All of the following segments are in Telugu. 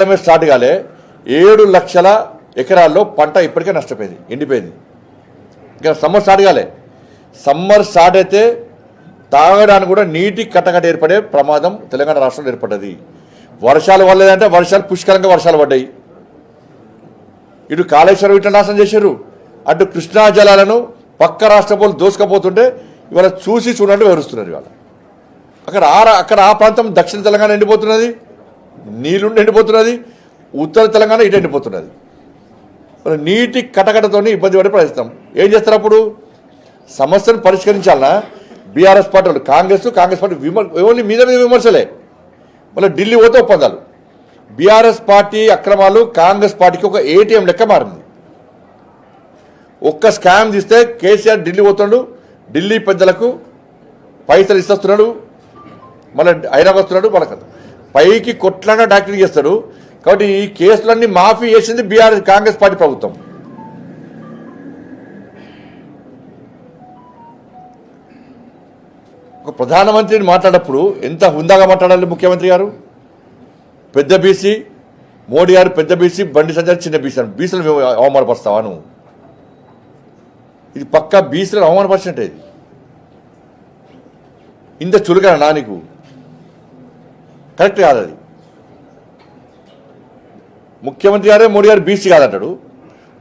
స్టార్ట్ కాలే 7 లక్షల ఎకరాల్లో పంట ఇప్పటికే నష్టపోయింది, ఎండిపోయింది. ఇంకా సమ్మర్ స్టార్ట్ కాలే. సమ్మర్ స్టార్ట్ అయితే తాగడానికి కూడా నీటి కట్టకట్ట ఏర్పడే ప్రమాదం తెలంగాణ రాష్ట్రంలో ఏర్పడ్డది. వర్షాలు వల్లేదంటే వర్షాలు పుష్కలంగా వర్షాలు పడ్డాయి. ఇటు కాళేశ్వరం ఇట్లా నాశనం చేశారు, అటు కృష్ణా జలాలను పక్క రాష్ట్ర పోలు దోసుకపోతుంటే ఇవాళ చూసి చూడండి వివరిస్తున్నారు. ఇవాళ అక్కడ ఆ ప్రాంతం దక్షిణ తెలంగాణ ఎండిపోతున్నది, నీళ్ళుండి ఎండిపోతున్నది, ఉత్తర తెలంగాణ ఇటు ఎండిపోతున్నది. నీటి కటకటతో ఇబ్బంది పడే ప్రయత్నం ఏం చేస్తారు? అప్పుడు సమస్యను పరిష్కరించాలన్నా బీఆర్ఎస్ పార్టీ వాళ్ళు, కాంగ్రెస్ పార్టీ ఓన్లీ మీద విమర్శలే, మళ్ళీ ఢిల్లీ పోతే ఒప్పందాలు. బీఆర్ఎస్ పార్టీ అక్రమాలు కాంగ్రెస్ పార్టీకి ఒక ఏటీఎం లెక్క మారింది. ఒక్క స్కామ్ తీస్తే కేసీఆర్ ఢిల్లీ పోతున్నాడు, ఢిల్లీ పెద్దలకు పైసలు ఇస్తున్నాడు, మళ్ళీ హైదరాబాద్ వస్తున్నాడు, మనకు పైకి కొట్లాగా డాక్టరింగ్ చేస్తాడు. కాబట్టి ఈ కేసులన్నీ మాఫీ చేసింది కాంగ్రెస్ పార్టీ ప్రభుత్వం. ఒక ప్రధానమంత్రిని మాట్లాడేటప్పుడు ఎంత హుందాగా మాట్లాడాలి ముఖ్యమంత్రి గారు? పెద్ద బీసీ మోడీ గారు, పెద్ద బీసీ బండి సంజయ్ చిన్న బీసీ, బీసీలను అవమానపరుస్తావా నువ్వు? ఇది పక్కా బీసీలను అవమానపరిచినట్టే. ఇది ఇంత చురుగా నా నీకు కరెక్ట్ కాదు. అది ముఖ్యమంత్రి గారే మోడీ గారు బీసీ కాదంటాడు,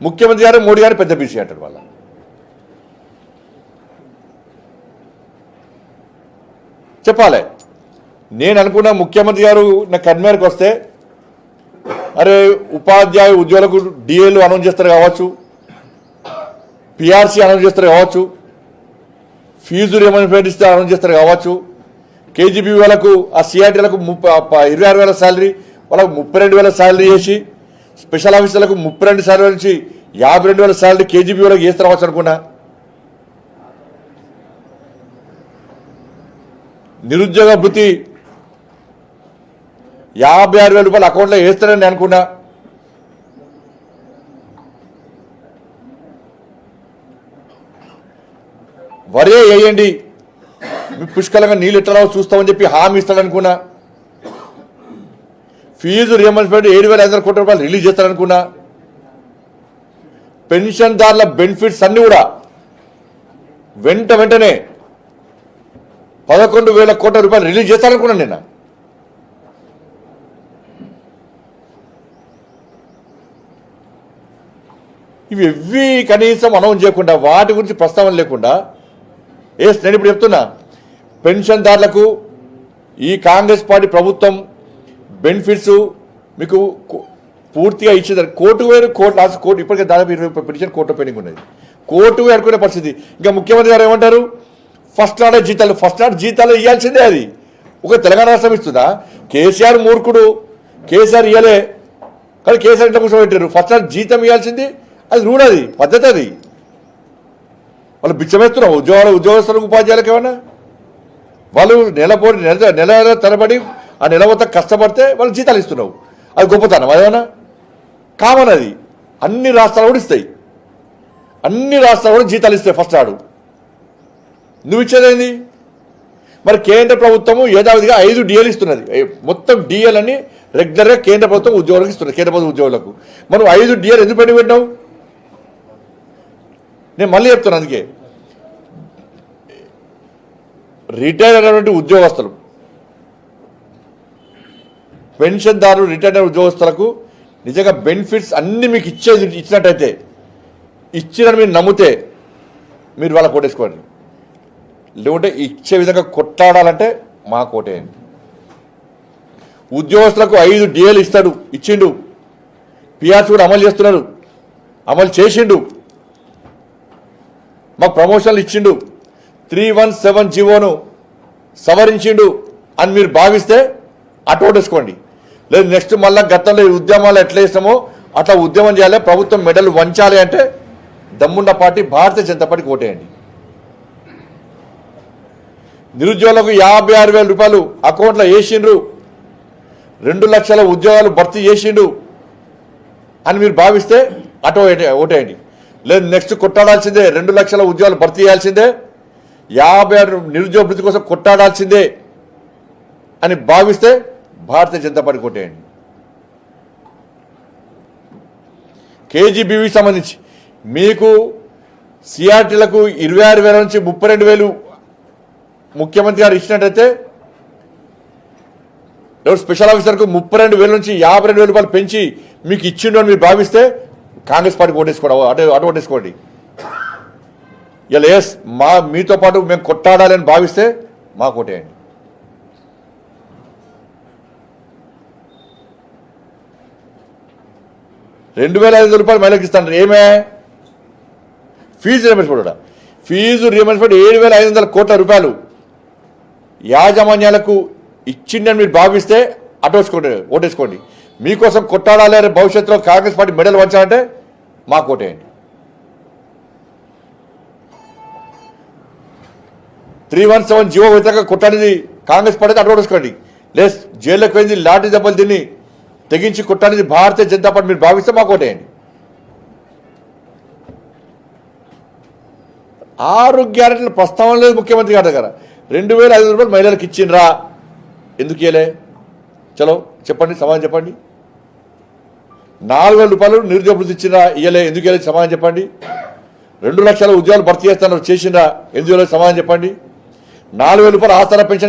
ముఖ్యమంత్రి గారే మోడీ గారు పెద్ద బీసీ అంటాడు. వాళ్ళ చెప్పాలి. నేను అనుకున్న ముఖ్యమంత్రి గారు నా కన్వీనర్కి వస్తే అరే ఉపాధ్యాయ ఉద్యోగులకు డిఏలు అనౌన్స్ చేస్తారు కావచ్చు, పిఆర్సీ అనౌన్స్ చేస్తారు కావచ్చు, ఫీజు రియంబర్స్మెంట్ ఇస్తే అనౌన్స్ చేస్తారు కావచ్చు, కేజీబీ వాళ్ళకు ఆ సిఆర్టీలకు 26,000 శాలరీ, వాళ్ళకు 32,000 శాలరీ చేసి స్పెషల్ ఆఫీసర్లకు 32 శాలరీ నుంచి 52,000 శాలరీ కేజీబీ వాళ్ళకి చేస్తారు కావచ్చు అనుకున్నా. నిరుద్యోగ భృతి 56,000 రూపాయలు అకౌంట్లో వేస్తారని అనుకున్నా. వరే వేయండి పుష్కలంగా నీళ్ళు ఎట్లా చూస్తామని చెప్పి హామీ ఇస్తాడనుకున్నా. ఫీజు రియంబర్స్మెంట్ 7,500 కోట్ల రూపాయలు రిలీజ్ చేస్తారనుకున్నా. పెన్షన్దారుల బెనిఫిట్స్ అన్ని కూడా వెంటనే 11,000 కోట్ల రూపాయలు రిలీజ్ చేస్తారనుకున్నాను నేను. ఇవి కనీసం అనౌన్స్ చేయకుండా, వాటి గురించి ప్రస్తావన లేకుండా నేను ఇప్పుడు చెప్తున్నా, పెన్షన్దారులకు ఈ కాంగ్రెస్ పార్టీ ప్రభుత్వం బెనిఫిట్స్ మీకు పూర్తిగా ఇచ్చేదారు. కోర్టు ఇప్పటికే దాదాపు 20 పిటిషన్ కోర్టు పెండింగ్ ఉన్నది. కోర్టు అనుకునే పరిస్థితి. ఇంకా ముఖ్యమంత్రి గారు ఏమంటారు? ఫస్ట్ నాట్ జీతాలు ఇవ్వాల్సిందే. అది ఒక తెలంగాణ రాష్ట్రం ఇస్తుందా? కేసీఆర్ మూర్ఖుడు, కేసీఆర్ ఇవ్వలే, కానీ కేసీఆర్ ఇంట్లో కూర్చోబెట్టారు. ఫస్ట్ నాట్ జీతం ఇవ్వాల్సింది, అది రూల్, అది పద్ధతి. అది వాళ్ళు బిచ్చమేస్తున్నావు ఉద్యోగస్తులకు ఉపాధ్యాయులకు. ఏమన్నా వాళ్ళు నెల తరబడి ఆ నెల మొత్తం కష్టపడితే వాళ్ళు జీతాలు ఇస్తున్నావు, అది గొప్పతనం. అదేమన్నా కామన్. అది అన్ని రాష్ట్రాలు కూడా ఇస్తాయి, అన్ని రాష్ట్రాలు కూడా జీతాలు ఇస్తాయి ఫస్ట్ నాడు. నువ్వు ఇచ్చేదేంది? మరి కేంద్ర ప్రభుత్వము యథావిధిగా 5 డిఏలు ఇస్తున్నది. మొత్తం డిఏలు అన్ని రెగ్యులర్గా కేంద్ర ప్రభుత్వం ఉద్యోగులకు ఇస్తున్నది. కేంద్ర ప్రభుత్వ ఉద్యోగులకు మనం 5 డిఏలు ఎందుకు పెట్టినావు? నేను మళ్ళీ చెప్తున్నాను. అందుకే రిటైర్ అయినటువంటి ఉద్యోగస్తులు, పెన్షన్దారులు, రిటైర్ అయిన ఉద్యోగస్తులకు నిజంగా బెనిఫిట్స్ అన్ని మీకు ఇచ్చినట్టయితే, ఇచ్చినట్టు మీరు నమ్మితే మీరు వాళ్ళ కోటేసుకోండి. లేకుంటే ఇచ్చే విధంగా కొట్లాడాలంటే మా కోటేయండి. ఉద్యోగస్తులకు 5 డిఏలు ఇచ్చిండు, పిఆర్సీ కూడా అమలు చేస్తున్నాడు, అమలు చేసిండు, మాకు ప్రమోషన్లు ఇచ్చిండు, 317 జీవోను సవరించిండు అని మీరు భావిస్తే అటోటేసుకోండి. లేదు నెక్స్ట్ మళ్ళీ గతంలో ఉద్యమాలు ఎట్లా చేస్తామో అట్లా ఉద్యమం చేయాలి, ప్రభుత్వం మెడలు వంచాలి అంటే దమ్మున్న పార్టీ భారతీయ జనతా పార్టీకి ఓటేయండి. నిరుద్యోగులకు 56,000 రూపాయలు అకౌంట్లో వేసిండ్రు, 2 లక్షల ఉద్యోగాలు భర్తీ చేసిండు అని మీరు భావిస్తే ఓటేయండి. లేదు నెక్స్ట్ కొట్టాడాల్సిందే, 2 లక్షల ఉద్యోగాలు భర్తీ చేయాల్సిందే, 56 నిరుద్యోగ భృతి కోసం కొట్టాడాల్సిందే అని భావిస్తే భారతీయ జనతా పార్టీ కొట్టేయండి. కేజీబీవీకి సంబంధించి మీకు సిఆర్టీలకు 26,000 నుంచి 32,000 ముఖ్యమంత్రి గారు ఇచ్చినట్టయితే స్పెషల్ ఆఫీసర్కు 32,000 నుంచి 52,000 రూపాయలు పెంచి మీకు ఇచ్చిండు అని మీరు భావిస్తే కాంగ్రెస్ పార్టీకి ఓటేసుకోండి, అటు ఓటేసుకోండి. ఇలా మీతో పాటు మేము కొట్టాడాలని భావిస్తే మాకు ఓటేయండి. ₹2,500 మహిళలకు ఇస్తాను. ఏమే ఫీజు రియంబర్స్మెంట్ కూడా ఫీజు రియంబర్స్మెంట్ 7,500 కోట్ల రూపాయలు యాజమాన్యాలకు ఇచ్చిందని మీరు భావిస్తే ఓటేసుకోండి. మీకోసం కొట్టాడాలి అనే భవిష్యత్తులో కాంగ్రెస్ పార్టీ మెడల్ వంచాలంటే మాకు ఓటేయండి. 317 జీవో వ్యతిరేకంగా కొట్టాడిది కాంగ్రెస్ పార్టీ అటు ఓటేసుకోండి. లేదు జైల్లోకి పోయింది లాఠీ దెబ్బలు తిని తెగించి కొట్టాడిది భారతీయ జనతా పార్టీ మీరు భావిస్తే మాకు ఓటేయండి. 6 గ్యారెంటీల ప్రస్తావన లేదు ముఖ్యమంత్రి గారి దగ్గర. 2,500 రూపాయలు మహిళలకు ఇచ్చిండ్రా, ఎందుకు ఇవ్వలే? చలో చెప్పండి, సమాధానం చెప్పండి. 4,000 రూపాయలు నిరుద్యోగ వృత్తి ఇచ్చిండ్రా, ఇవ్వలే, ఎందుకు ఇవ్వలేదు? సమాధానం చెప్పండి. 2 లక్షల ఉద్యోగాలు భర్తీ చేస్తున్నారు, చేసిండ్రా, ఎందుకు ఇవ్వలేదు? సమాధానం చెప్పండి. 4,000 రూపాయలు ఆస్థాన పెన్షన్